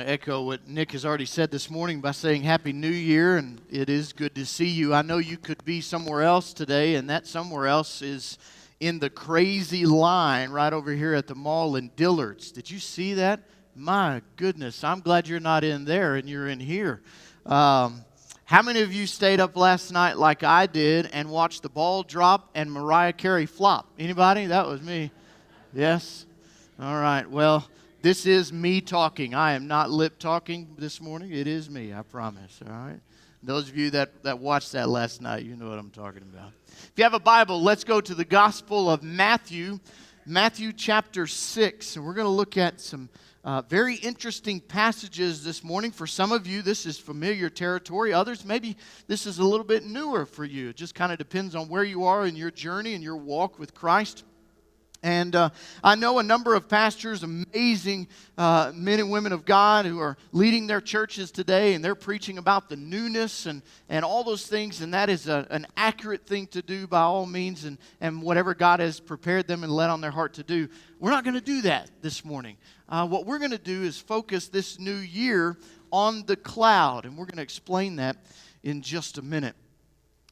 echo what Nick has already said this morning by saying Happy New Year, and it is good to see you. I know you could be somewhere else today, and that somewhere else is in the crazy line right over here at the mall in Dillard's. Did you see that? My goodness, I'm glad you're not in there and you're in here. How many of you stayed up last night like I did and watched the ball drop and Mariah Carey flop? Anybody? That was me. Yes? All right, well, this is me talking. I am not lip talking this morning. It is me, I promise, all right? Those of you that watched that last night, you know what I'm talking about. If you have a Bible, let's go to the Gospel of Matthew, Matthew chapter 6. And we're going to look at some very interesting passages this morning. For some of you, this is familiar territory. Others, maybe this is a little bit newer for you. It just kind of depends on where you are in your journey and your walk with Christ. And I know a number of pastors, amazing men and women of God who are leading their churches today, and they're preaching about the newness and all those things, and that is an accurate thing to do by all means, and whatever God has prepared them and led on their heart to do. We're not going to do that this morning. What we're going to do is focus this new year on the cloud, and we're going to explain that in just a minute.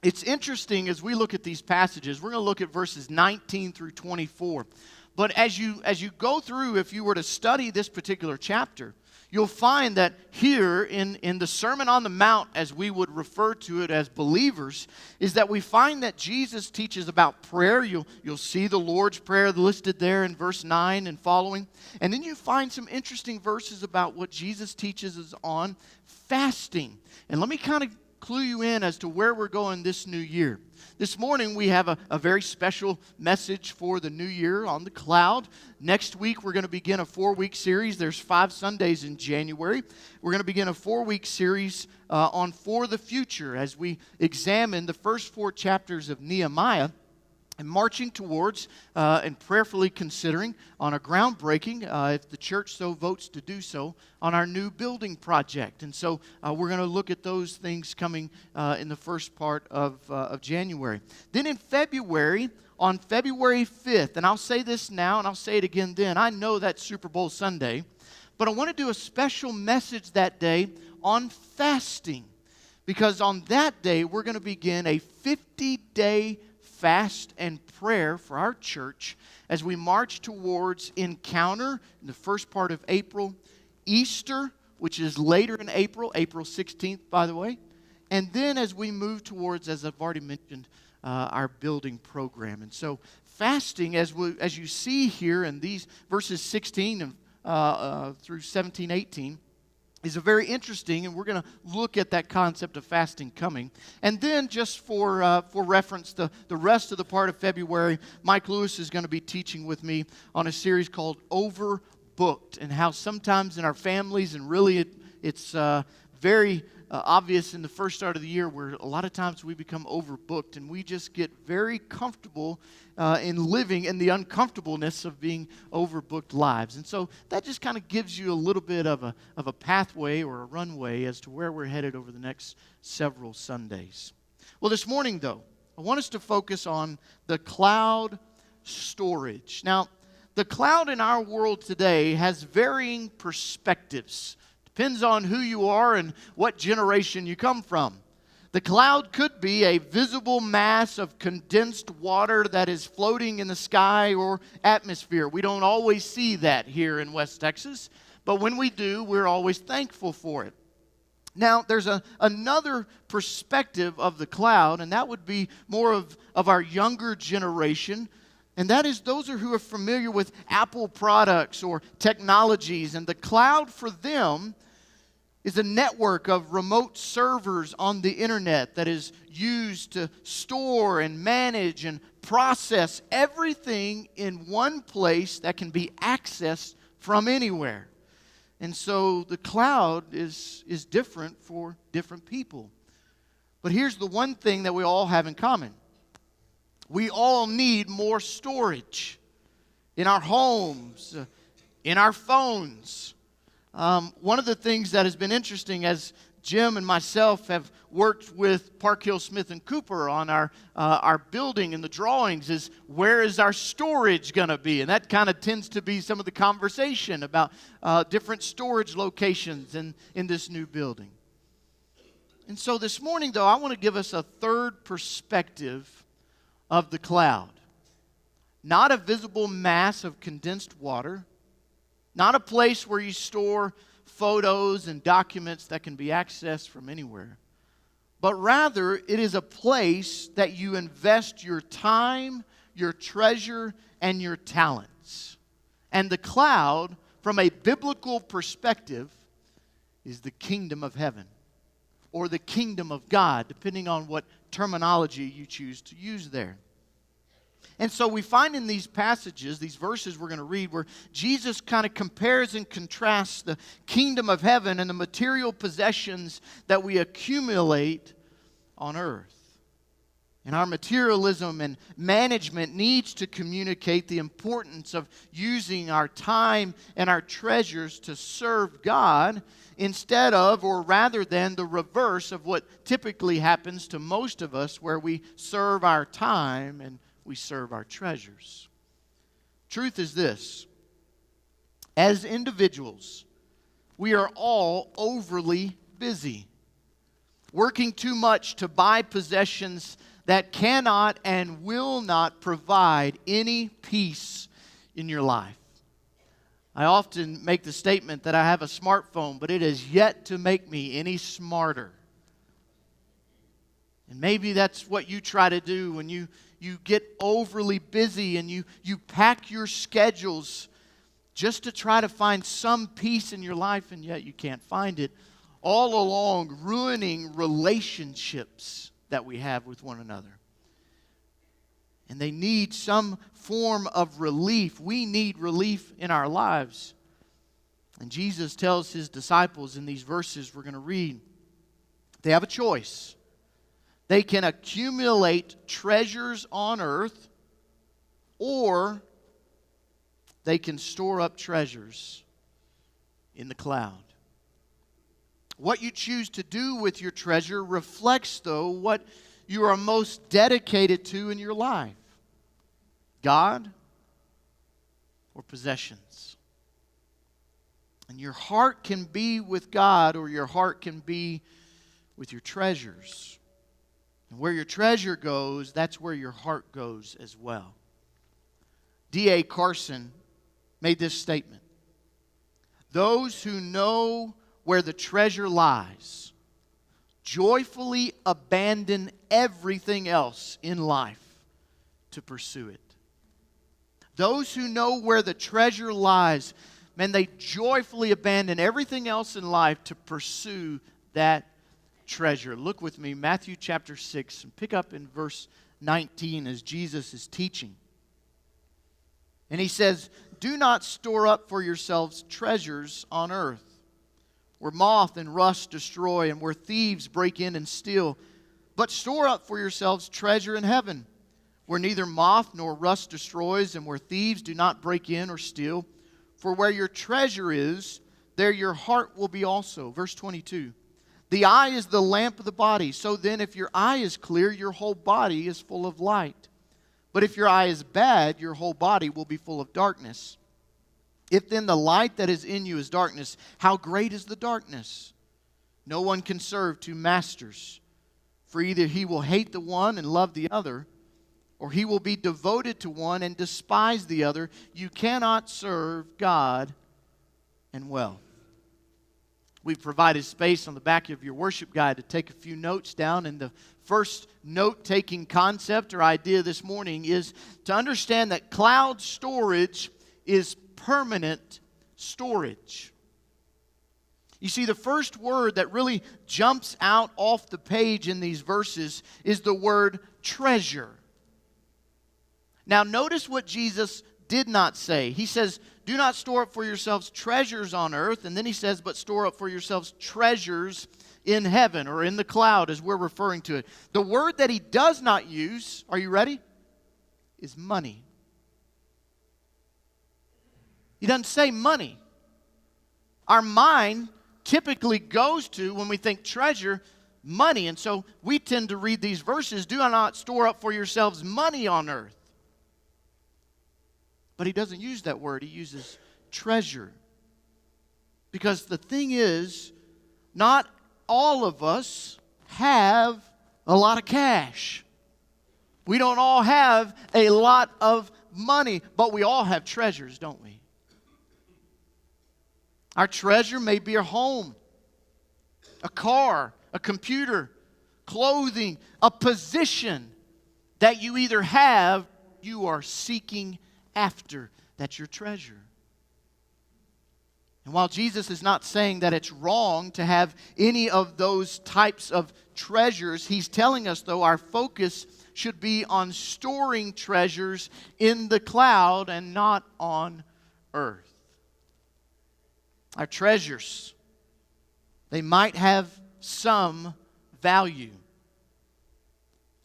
It's interesting as we look at these passages. We're going to look at verses 19 through 24. But as you go through, if you were to study this particular chapter, you'll find that here in the Sermon on the Mount, as we would refer to it as believers, is that we find that Jesus teaches about prayer. You'll see the Lord's Prayer listed there in verse 9 and following. And then you find some interesting verses about what Jesus teaches us on fasting. And let me kind of clue you in as to where we're going this new year. This morning we have a very special message for the new year on the cloud. Next week we're going to begin a 4-week series. There's 5 Sundays in January. We're going to begin a 4-week series on For the Future as we examine the first 4 chapters of Nehemiah, and marching towards and prayerfully considering on a groundbreaking, if the church so votes to do so, on our new building project. And so we're going to look at those things coming in the first part of January. Then in February, on February 5th, and I'll say this now and I'll say it again then, I know that's Super Bowl Sunday, but I want to do a special message that day on fasting. Because on that day, we're going to begin a 50-day fast and prayer for our church as we march towards Encounter in the first part of April, Easter, which is later in April, April 16th, by the way, and then as we move towards, as I've already mentioned, our building program. And so fasting, as you see here in these verses 16 through 17, 18, is a very interesting, and we're going to look at that concept of fasting coming. And then just for reference, the rest of the part of February, Mike Lewis is going to be teaching with me on a series called Overbooked, and how sometimes in our families, and really it's very obvious in the first start of the year where a lot of times we become overbooked and we just get very comfortable in living in the uncomfortableness of being overbooked lives. And so that just kind of gives you a little bit of a pathway or a runway as to where we're headed over the next several Sundays. Well, this morning, though, I want us to focus on the cloud storage. Now, the cloud in our world today has varying perspectives. Depends on who you are and what generation you come from. The cloud could be a visible mass of condensed water that is floating in the sky or atmosphere. We don't always see that here in West Texas, but when we do, we're always thankful for it. Now, there's another perspective of the cloud, and that would be more of our younger generation. And that is those who are familiar with Apple products or technologies. And the cloud for them is a network of remote servers on the internet that is used to store and manage and process everything in one place that can be accessed from anywhere. And so the cloud is different for different people. But here's the one thing that we all have in common. We all need more storage in our homes, in our phones. One of the things that has been interesting as Jim and myself have worked with Park Hill Smith and Cooper on our building, and the drawings is where is our storage going to be? And that kind of tends to be some of the conversation about different storage locations in this new building. And so this morning, though, I want to give us a third perspective of the cloud. Not a visible mass of condensed water, not a place where you store photos and documents that can be accessed from anywhere, but rather it is a place that you invest your time, your treasure, and your talents. And the cloud, from a biblical perspective, is the kingdom of heaven or the kingdom of God, depending on what terminology you choose to use there. And so we find in these passages, these verses we're going to read, where Jesus kind of compares and contrasts the kingdom of heaven and the material possessions that we accumulate on earth. And our materialism and management needs to communicate the importance of using our time and our treasures to serve God instead of, or rather than, the reverse of what typically happens to most of us, where we serve our time and we serve our treasures. Truth is this: as individuals, we are all overly busy, working too much to buy possessions that cannot and will not provide any peace in your life. I often make the statement that I have a smartphone, but it has yet to make me any smarter. And maybe that's what you try to do when you get overly busy and you pack your schedules just to try to find some peace in your life, and yet you can't find it, all along ruining relationships that we have with one another. And they need some form of relief. We need relief in our lives. And Jesus tells his disciples in these verses we're going to read, they have a choice. They can accumulate treasures on earth, or they can store up treasures in the cloud. What you choose to do with your treasure reflects, though, what you are most dedicated to in your life: God or possessions. And your heart can be with God, or your heart can be with your treasures. And where your treasure goes, that's where your heart goes as well. D.A. Carson made this statement: those who know where the treasure lies joyfully abandon everything else in life to pursue it. Those who know where the treasure lies, man, they joyfully abandon everything else in life to pursue that treasure. Look with me, Matthew chapter 6, and pick up in verse 19 as Jesus is teaching. And he says, "Do not store up for yourselves treasures on earth, where moth and rust destroy, and where thieves break in and steal. But store up for yourselves treasure in heaven, where neither moth nor rust destroys, and where thieves do not break in or steal. For where your treasure is, there your heart will be also." Verse 22. "The eye is the lamp of the body. So then, if your eye is clear, your whole body is full of light. But if your eye is bad, your whole body will be full of darkness. If then the light that is in you is darkness, how great is the darkness? No one can serve two masters, for either he will hate the one and love the other, or he will be devoted to one and despise the other. You cannot serve God and wealth." We've provided space on the back of your worship guide to take a few notes down. And the first note-taking concept or idea this morning is to understand that cloud storage is permanent storage. You see, the first word that really jumps out off the page in these verses is the word treasure. Now, notice what Jesus did not say. He says, "Do not store up for yourselves treasures on earth." And then he says, "But store up for yourselves treasures in heaven," or in the cloud as we're referring to it. The word that he does not use, are you ready? Is money. He doesn't say money. Our mind typically goes to, when we think treasure, money. And so we tend to read these verses, do not store up for yourselves money on earth. But he doesn't use that word. He uses treasure. Because the thing is, not all of us have a lot of cash. We don't all have a lot of money, but we all have treasures, don't we? Our treasure may be a home, a car, a computer, clothing, a position that you either have, you are seeking after. That's your treasure. And while Jesus is not saying that it's wrong to have any of those types of treasures, he's telling us, though, our focus should be on storing treasures in the cloud and not on earth. Our treasures, they might have some value,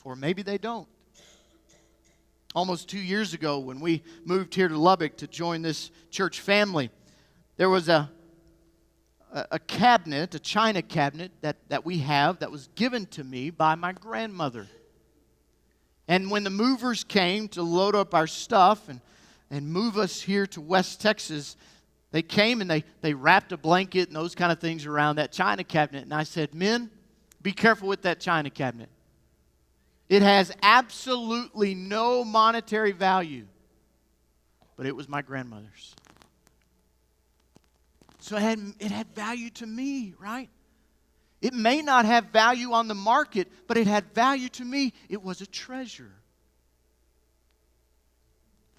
or maybe they don't. Almost 2 years ago, when we moved here to Lubbock to join this church family, there was a cabinet, a china cabinet that we have that was given to me by my grandmother. And when the movers came to load up our stuff and move us here to West Texas, they came and they wrapped a blanket and those kind of things around that china cabinet. And I said, men, be careful with that china cabinet. It has absolutely no monetary value. But it was my grandmother's. So it had value to me, right? It may not have value on the market, but it had value to me. It was a treasure.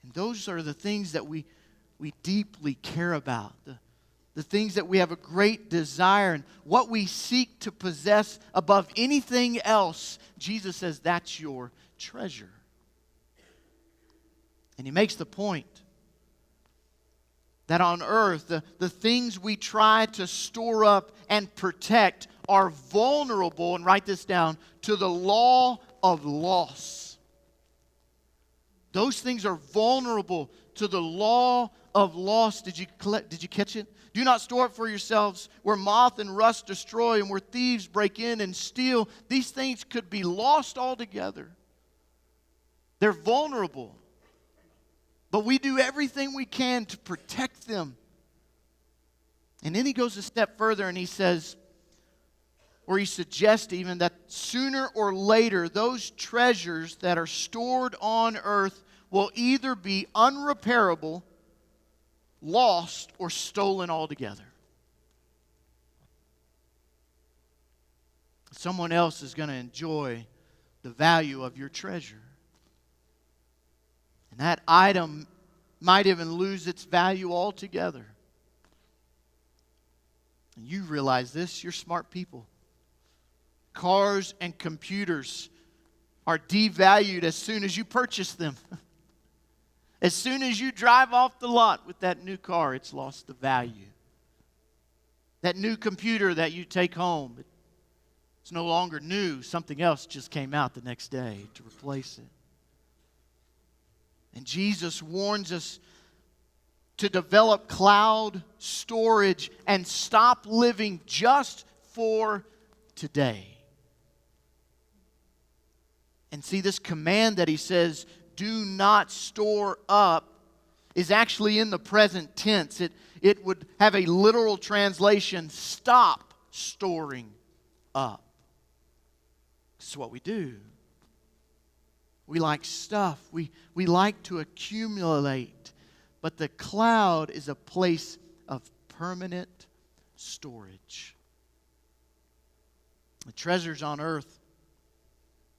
And those are the things that we deeply care about. The things that we have a great desire and what we seek to possess above anything else. Jesus says that's your treasure. And he makes the point that on earth, the things we try to store up and protect are vulnerable, and write this down, to the law of loss. Those things are vulnerable to the law of loss. Did you catch it? Do not store up for yourselves where moth and rust destroy and where thieves break in and steal. These things could be lost altogether. They're vulnerable. But we do everything we can to protect them. And then he goes a step further and he says, or he suggests even, that sooner or later those treasures that are stored on earth will either be unrepairable, lost, or stolen altogether. Someone else is going to enjoy the value of your treasure. And that item might even lose its value altogether. And you realize this, you're smart people. Cars and computers are devalued as soon as you purchase them. As soon as you drive off the lot with that new car, it's lost the value. That new computer that you take home, it's no longer new. Something else just came out the next day to replace it. And Jesus warns us to develop cloud storage and stop living just for today. And see, this command that he says, do not store up, is actually in the present tense. It would have a literal translation, stop storing up. This is what we do. We like stuff. We like to accumulate. But the cloud is a place of permanent storage. The treasures on earth,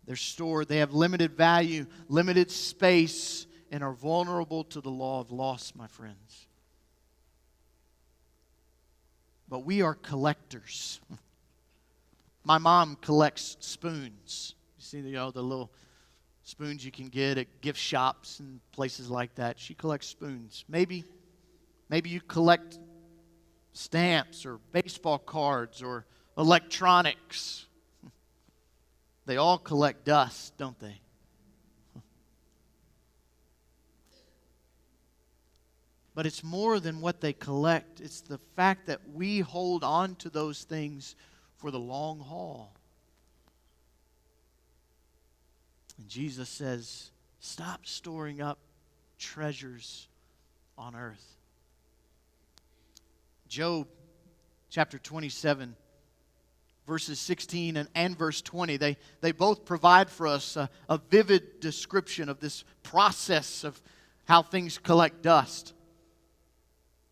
they're stored. They have limited value, limited space, and are vulnerable to the law of loss, my friends. But we are collectors. My mom collects spoons. You see the little spoons you can get at gift shops and places like that. She collects spoons. Maybe you collect stamps or baseball cards or electronics. They all collect dust, don't they? But it's more than what they collect. It's the fact that we hold on to those things for the long haul. And Jesus says, stop storing up treasures on earth. Job chapter 27, verses 16 and verse 20, they both provide for us a vivid description of this process of how things collect dust.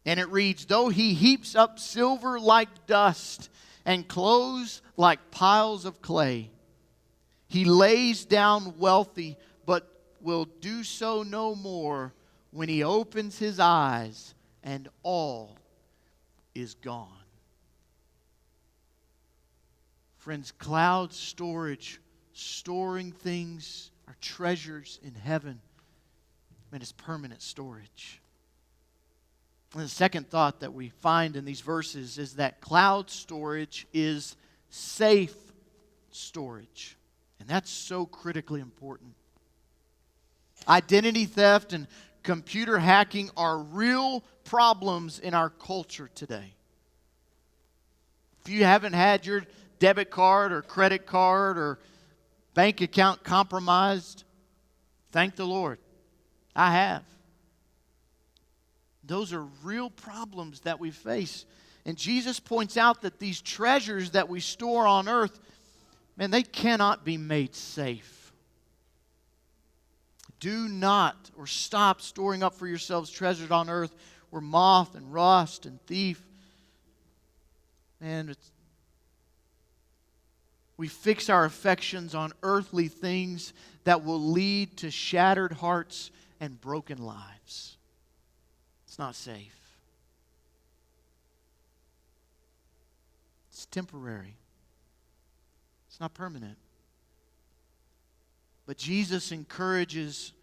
And it reads, though he heaps up silver like dust and clothes like piles of clay, he lays down wealthy, but will do so no more when he opens his eyes and all is gone. Friends, cloud storage, storing things, our treasures in heaven, it's permanent storage. And the second thought that we find in these verses is that cloud storage is safe storage. And that's so critically important. Identity theft and computer hacking are real problems in our culture today. If you haven't had your debit card or credit card or bank account compromised, thank the Lord. I have. Those are real problems that we face. And Jesus points out that these treasures that we store on earth, man, they cannot be made safe. Do not or stop storing up for yourselves treasures on earth where moth and rust and thief. Man, we fix our affections on earthly things that will lead to shattered hearts and broken lives. It's not safe. It's temporary. It's not permanent. But Jesus encourages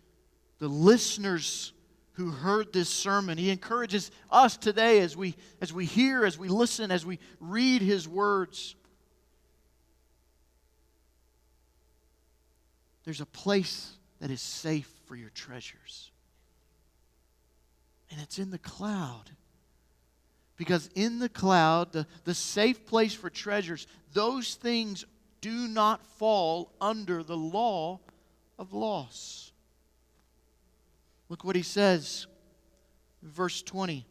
the listeners who heard this sermon. He encourages us today as we hear, as we listen, as we read His words. There's a place that is safe for your treasures. And it's in the cloud. Because in the cloud, the safe place for treasures, those things do not fall under the law of loss. Look what he says in verse 20.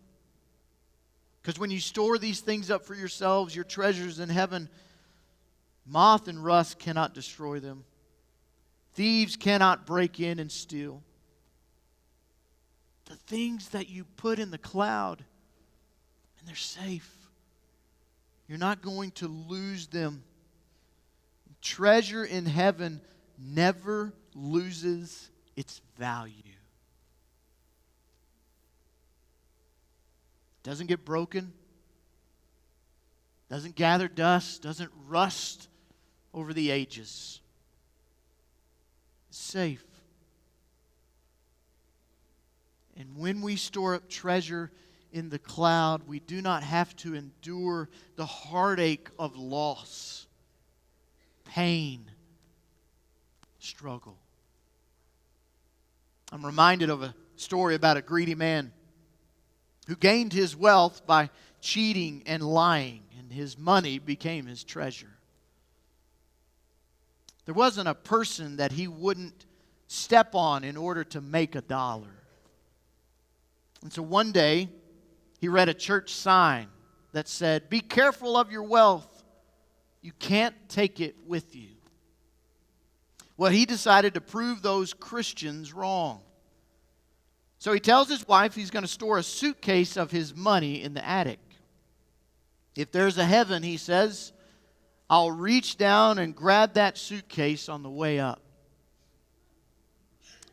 Because when you store these things up for yourselves, your treasures in heaven, moth and rust cannot destroy them. Thieves cannot break in and steal. The things that you put in the cloud, and they're safe. You're not going to lose them. Treasure in heaven never loses its value. Doesn't get broken. Doesn't gather dust. Doesn't rust over the ages. It's safe. And when we store up treasure in the cloud, we do not have to endure the heartache of loss, pain, struggle. I'm reminded of a story about a greedy man who gained his wealth by cheating and lying, and his money became his treasure. There wasn't a person that he wouldn't step on in order to make a dollar. And so one day, he read a church sign that said, "Be careful of your wealth. You can't take it with you." Well, he decided to prove those Christians wrong. So he tells his wife he's going to store a suitcase of his money in the attic. If there's a heaven, he says, I'll reach down and grab that suitcase on the way up.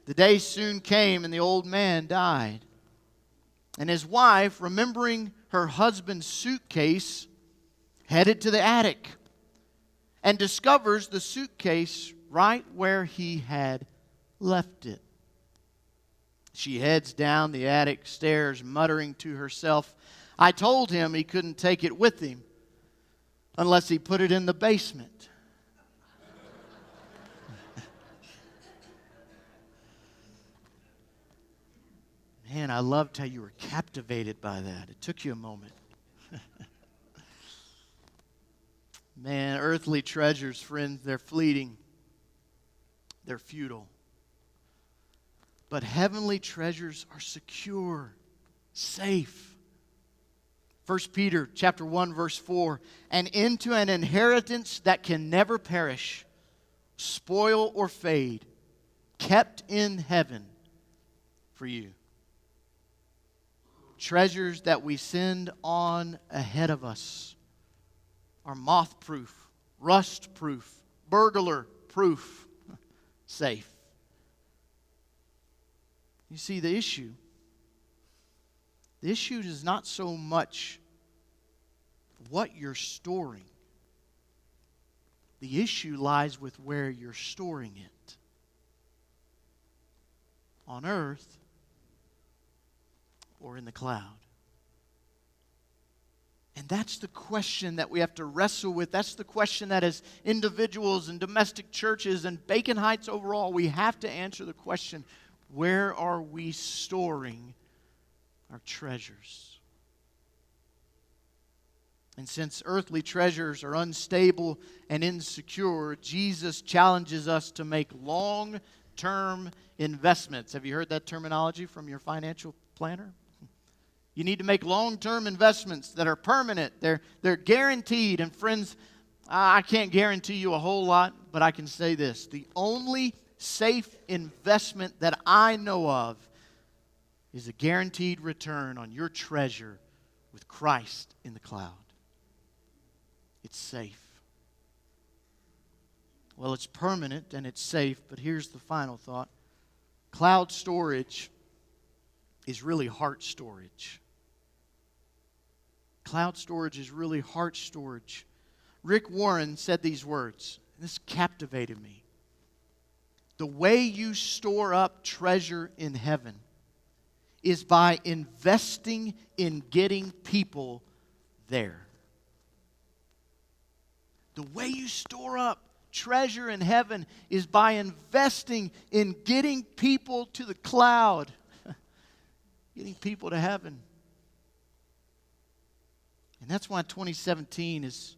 The day soon came and the old man died. And his wife, remembering her husband's suitcase, headed to the attic and discovers the suitcase right where he had left it. She heads down the attic stairs, muttering to herself, I told him he couldn't take it with him unless he put it in the basement. Man, I loved how you were captivated by that. It took you a moment. Man, earthly treasures, friends, they're fleeting. They're futile. But heavenly treasures are secure, safe. 1 Peter chapter 1, verse 4, and into an inheritance that can never perish, spoil or fade, kept in heaven for you. Treasures that we send on ahead of us are moth-proof, rust-proof, burglar-proof, safe. You see, the issue is not so much what you're storing. The issue lies with where you're storing it. On earth or in the cloud. And that's the question that we have to wrestle with. That's the question that as individuals and domestic churches and Bacon Heights overall, we have to answer the question, where are we storing our treasures? And since earthly treasures are unstable and insecure, Jesus challenges us to make long-term investments. Have you heard that terminology from your financial planner? You need to make long-term investments that are permanent. They're guaranteed. And friends, I can't guarantee you a whole lot, but I can say this. The only safe investment that I know of is a guaranteed return on your treasure with Christ in the cloud. It's safe. Well, it's permanent and it's safe, but here's the final thought. Cloud storage is really heart storage. Cloud storage is really heart storage. Rick Warren said these words, and this captivated me. The way you store up treasure in heaven is by investing in getting people there. The way you store up treasure in heaven is by investing in getting people to the cloud, getting people to heaven. And that's why 2017 is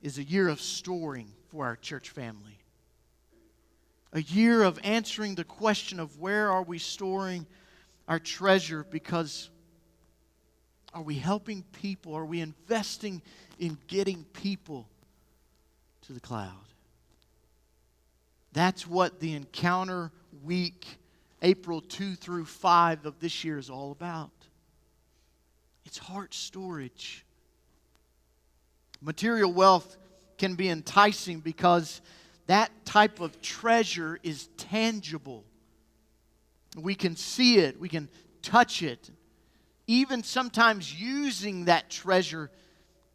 a year of storing for our church family. A year of answering the question of where are we storing our treasure, because are we helping people? Are we investing in getting people to the cloud? That's what the Encounter Week, April 2 through 5 of this year is all about. It's heart storage. Material wealth can be enticing because that type of treasure is tangible. We can see it. We can touch it. Even sometimes using that treasure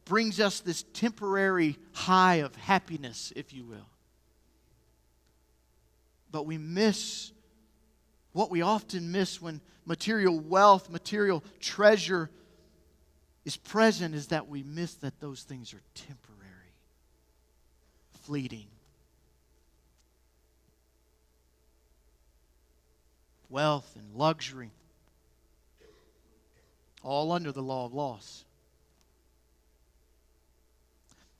brings us this temporary high of happiness, if you will. But we miss what we often miss when material wealth, material treasure is present, is that we miss that those things are temporary, fleeting. Wealth and luxury, all under the law of loss.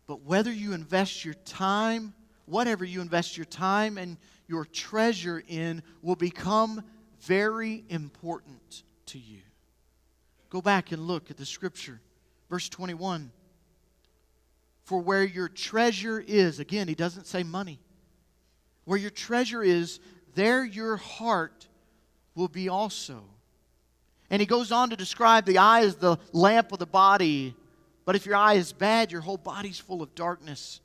But whether you invest your time, whatever you invest your time and your treasure in will become very important to you. Go back and look at the scripture. Verse 21. For where your treasure is, again, he doesn't say money. Where your treasure is, there your heart will be also. And he goes on to describe the eye as the lamp of the body. But if your eye is bad, your whole body's full of darkness.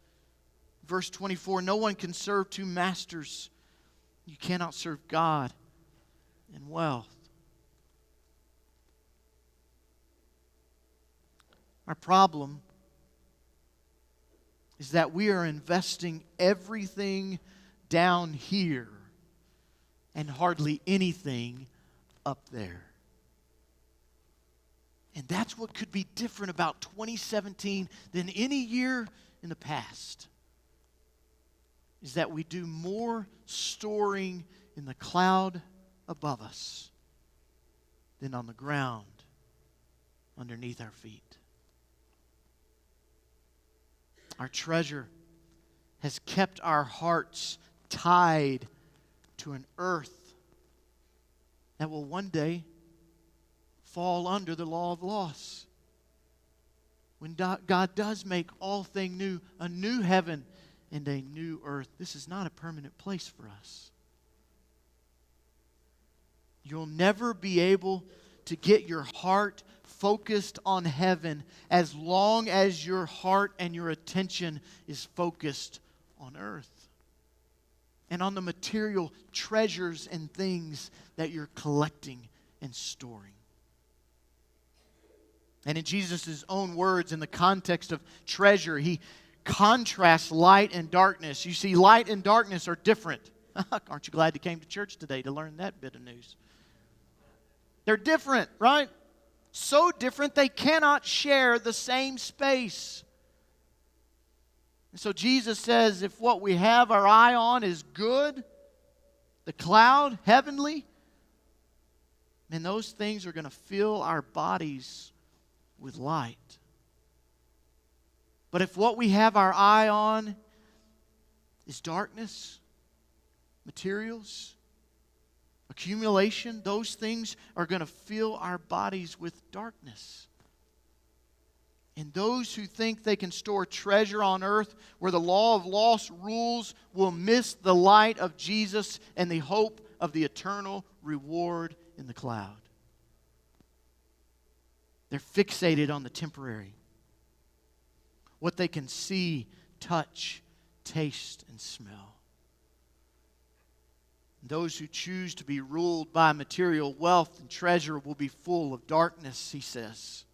Verse 24, no one can serve two masters. You cannot serve God and wealth. Our problem is that we are investing everything down here and hardly anything up there. And that's what could be different about 2017 than any year in the past. Is that we do more storing in the cloud above us than on the ground underneath our feet. Our treasure has kept our hearts tied to an earth that will one day fall under the law of loss. When God does make all things new, a new heaven and a new earth, this is not a permanent place for us. You'll never be able to get your heart focused on heaven as long as your heart and your attention is focused on earth and on the material treasures and things that you're collecting and storing. And in Jesus' own words, in the context of treasure, he contrasts light and darkness. You see, light and darkness are different. Aren't you glad you came to church today to learn that bit of news? They're different, right? So different they cannot share the same space. And so Jesus says if what we have our eye on is good, the cloud, heavenly, then those things are going to fill our bodies with light. But if what we have our eye on is darkness, materials, accumulation, those things are going to fill our bodies with darkness. And those who think they can store treasure on earth where the law of loss rules will miss the light of Jesus and the hope of the eternal reward in the cloud. They're fixated on the temporary, what they can see, touch, taste, and smell. Those who choose to be ruled by material wealth and treasure will be full of darkness, he says.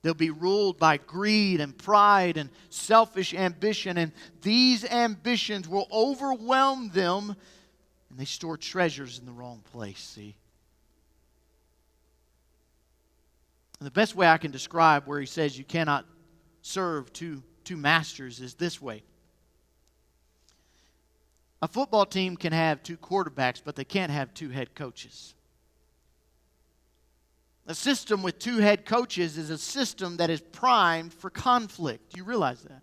They'll be ruled by greed and pride and selfish ambition, and these ambitions will overwhelm them, and they store treasures in the wrong place, see? And the best way I can describe where he says you cannot serve two masters is this way. A football team can have two quarterbacks, but they can't have two head coaches. A system with two head coaches is a system that is primed for conflict. Do you realize that?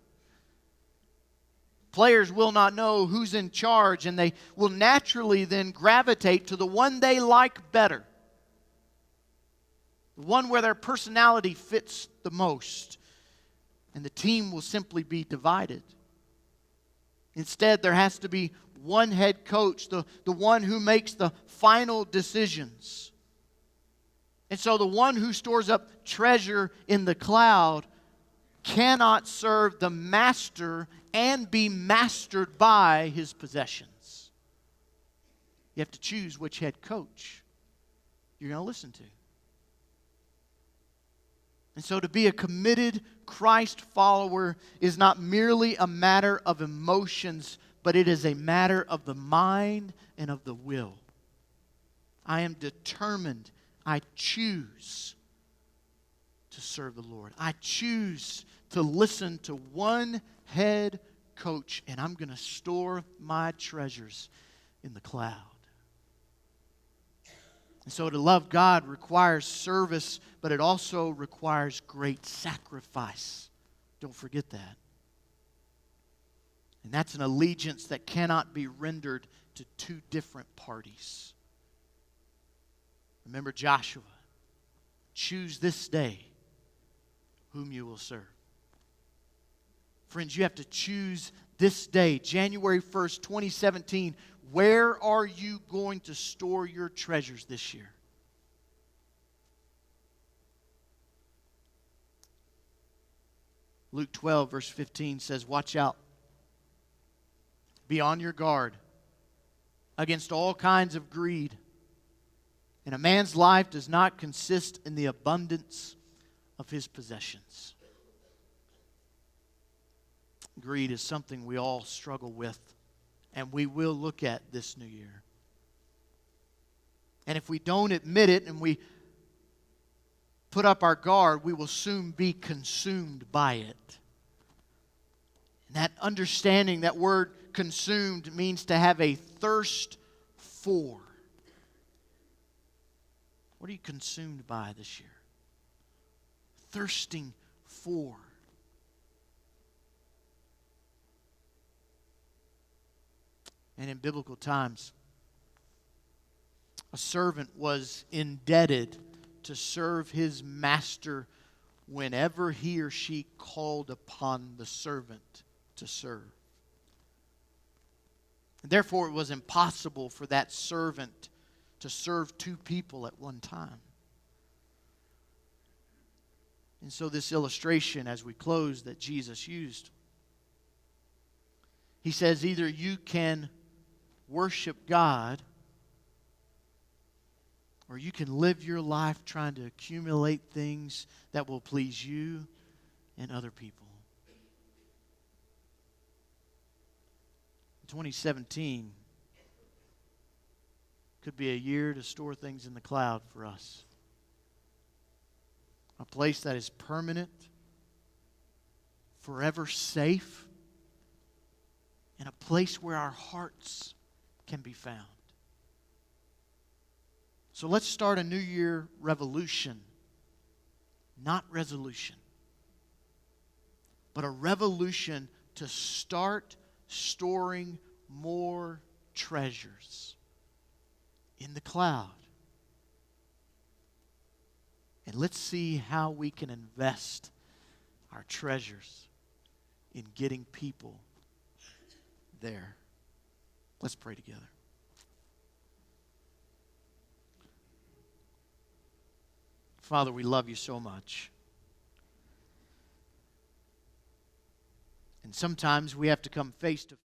Players will not know who's in charge, and they will naturally then gravitate to the one they like better. The one where their personality fits the most. And the team will simply be divided. Instead, there has to be one head coach, the one who makes the final decisions. And so the one who stores up treasure in the cloud cannot serve the master and be mastered by his possessions. You have to choose which head coach you're going to listen to. And so to be a committed Christ follower is not merely a matter of emotions, but it is a matter of the mind and of the will. I am determined. I choose to serve the Lord. I choose to listen to one head coach, and I'm going to store my treasures in the cloud. And so to love God requires service, but it also requires great sacrifice. Don't forget that. And that's an allegiance that cannot be rendered to two different parties. Remember Joshua. Choose this day whom you will serve. Friends, you have to choose this day, January 1st, 2017. Where are you going to store your treasures this year? Luke 12, verse 15 says, watch out. Be on your guard against all kinds of greed. And a man's life does not consist in the abundance of his possessions. Greed is something we all struggle with, and we will look at this new year. And if we don't admit it and we put up our guard, we will soon be consumed by it. And that understanding, that word consumed, means to have a thirst for. What are you consumed by this year? Thirsting for? And in biblical times, a servant was indebted to serve his master whenever he or she called upon the servant to serve. And therefore, it was impossible for that servant to serve two people at one time. And so this illustration, as we close, that Jesus used, he says either you can worship God, or you can live your life trying to accumulate things that will please you and other people. 2017 could be a year to store things in the cloud for us. A place that is permanent, forever safe, and a place where our hearts can be found. So let's start a New Year revolution, not resolution, but a revolution to start storing more treasures in the cloud. And let's see how we can invest our treasures in getting people there. Let's pray together. Father, we love you so much. And sometimes we have to come face to face